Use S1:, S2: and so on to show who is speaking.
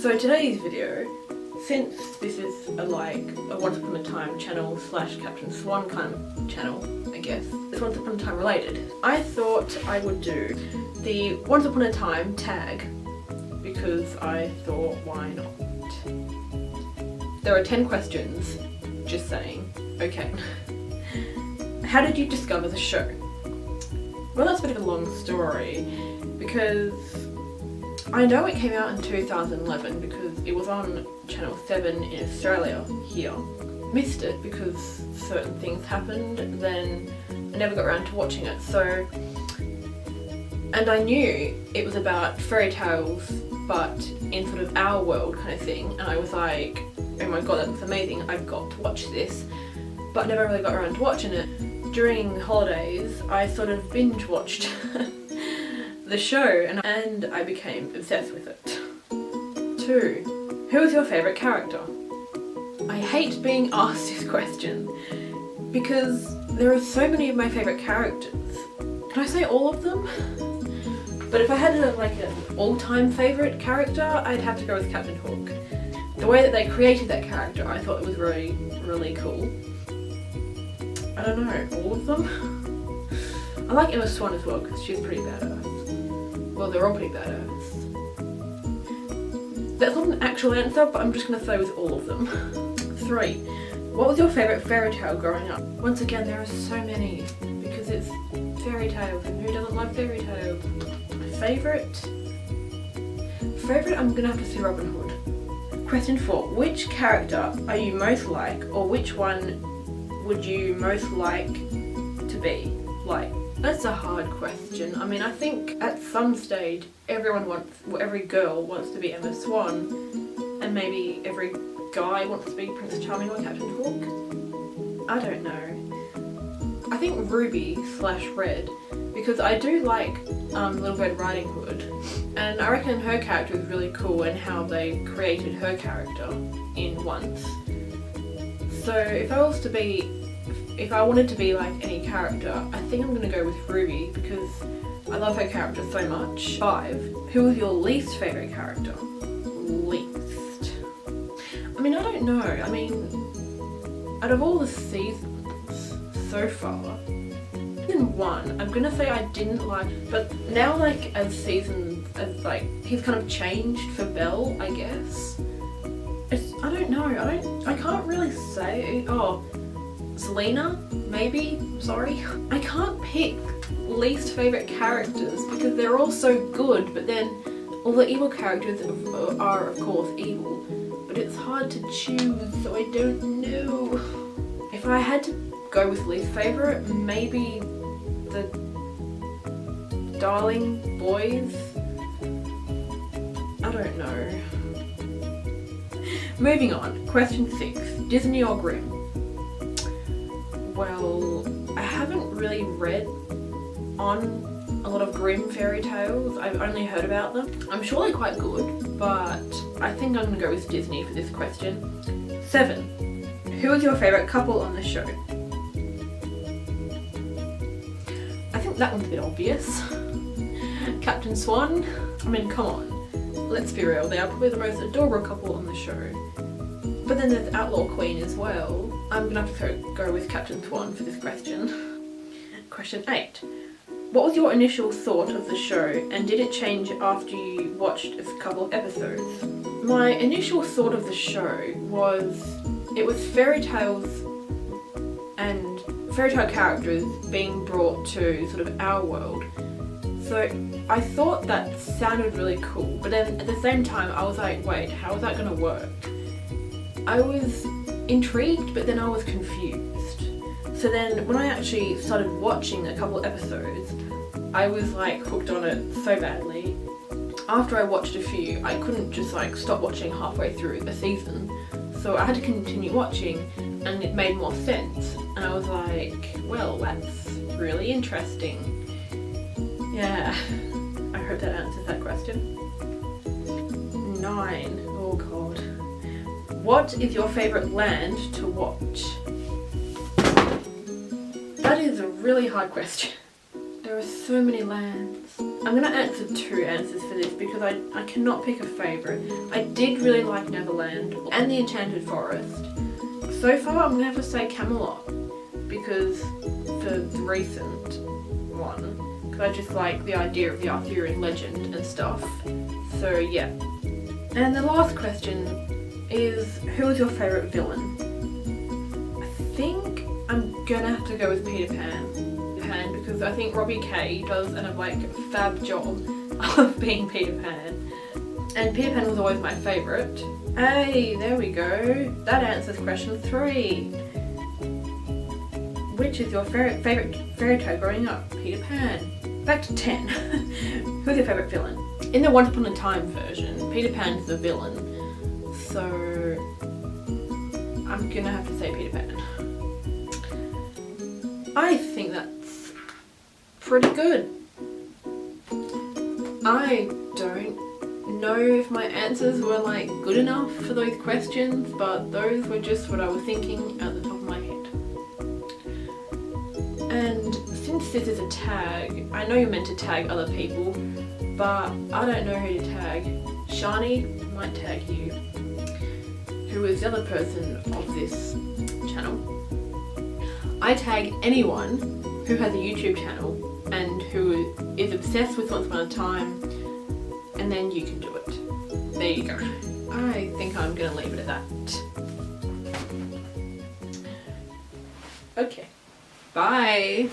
S1: So today's video, since this is a Once Upon a Time channel slash Captain Swan kind of channel, I guess, it's Once Upon a Time related, I thought I would do the Once Upon a Time tag because I thought, why not? There are 10 questions, just saying. Okay. How did you discover the show? Well, that's a bit of a long story because I know it came out in 2011 because it was on Channel 7 in Australia here. Missed it because certain things happened, then I never got around to watching it. So, and I knew it was about fairy tales but in sort of our world kind of thing, and I was like, oh my god, that looks amazing, I've got to watch this, but I never really got around to watching it. During holidays I sort of binge watched the show and I became obsessed with it. 2. Who is your favourite character? I hate being asked this question because there are so many of my favourite characters. Can I say all of them? But if I had an all-time favourite character, I'd have to go with Captain Hook. The way that they created that character, I thought it was really, really cool. I don't know, all of them? I like Emma Swan as well because she's pretty badass. Well, they're all pretty badass. That's not an actual answer, but I'm just going to say with all of them. 3. What was your favourite fairy tale growing up? Once again, there are so many because it's fairy tales and who doesn't love fairy tales? My favourite, I'm going to have to say Robin Hood. Question 4. Which character are you most like, or which one would you most like to be like? That's a hard question. I mean, I think at some stage every girl wants to be Emma Swan, and maybe every guy wants to be Prince Charming or Captain Hook. I don't know. I think Ruby / Red, because I do like Little Red Riding Hood, and I reckon her character is really cool and how they created her character in Once. So if I wanted to be like any character, I think I'm gonna go with Ruby because I love her character so much. 5. Who is your least favourite character? Least. I mean, I don't know. I mean, out of all the seasons so far, season 1, I'm gonna say I didn't like, but now as he's kind of changed for Belle, I guess. I don't know. I can't really say. Oh, Selena, maybe? Sorry. I can't pick least favourite characters because they're all so good, but then all the evil characters are of course evil, but it's hard to choose, so I don't know. If I had to go with least favourite, maybe the Darling Boys? I don't know. Moving on, question 6. Disney or Grimm? Well, I haven't really read on a lot of Grimm fairy tales. I've only heard about them. I'm sure they're quite good, but I think I'm going to go with Disney for this question. 7. Who is your favourite couple on the show? I think that one's a bit obvious. Captain Swan? I mean, come on. Let's be real, they are probably the most adorable couple on the show. But then there's Outlaw Queen as well. I'm gonna have to go with Captain Swan for this question. Question 8. What was your initial thought of the show, and did it change after you watched a couple of episodes? My initial thought of the show was it was fairy tales and fairy tale characters being brought to sort of our world. So I thought that sounded really cool, but then at the same time I was like, wait, how is that gonna work? I was intrigued, but then I was confused. So then when I actually started watching a couple episodes, I was like hooked on it so badly. After I watched a few, I couldn't just stop watching halfway through the season. So I had to continue watching and it made more sense. And I was like, well, that's really interesting. Yeah, I hope that answers that question. 9. Oh god. What is your favourite land to watch? That is a really hard question. There are so many lands. I'm gonna answer two answers for this because I cannot pick a favourite. I did really like Neverland and The Enchanted Forest. So far I'm gonna have to say Camelot because for the recent one, because I just like the idea of the Arthurian legend and stuff. So yeah. And the last question is, who is your favourite villain? I think I'm gonna have to go with Peter Pan. Because I think Robbie Kay does a fab job of being Peter Pan. And Peter Pan was always my favourite. Hey, there we go. That answers question 3. Which is your favourite fairy tale growing up? Peter Pan. Back to 10. Who's your favourite villain? In the Once Upon a Time version, Peter Pan's the villain. So I'm gonna have to say Peter Pan. I think that's pretty good. I don't know if my answers were good enough for those questions, but those were just what I was thinking at the top of my head. And since this is a tag, I know you're meant to tag other people, but I don't know who to tag. Sharni might tag you, who is the other person of this channel. I tag anyone who has a YouTube channel and who is obsessed with Once Upon a Time, and then you can do it. There you go. I think I'm gonna leave it at that. Okay. Bye.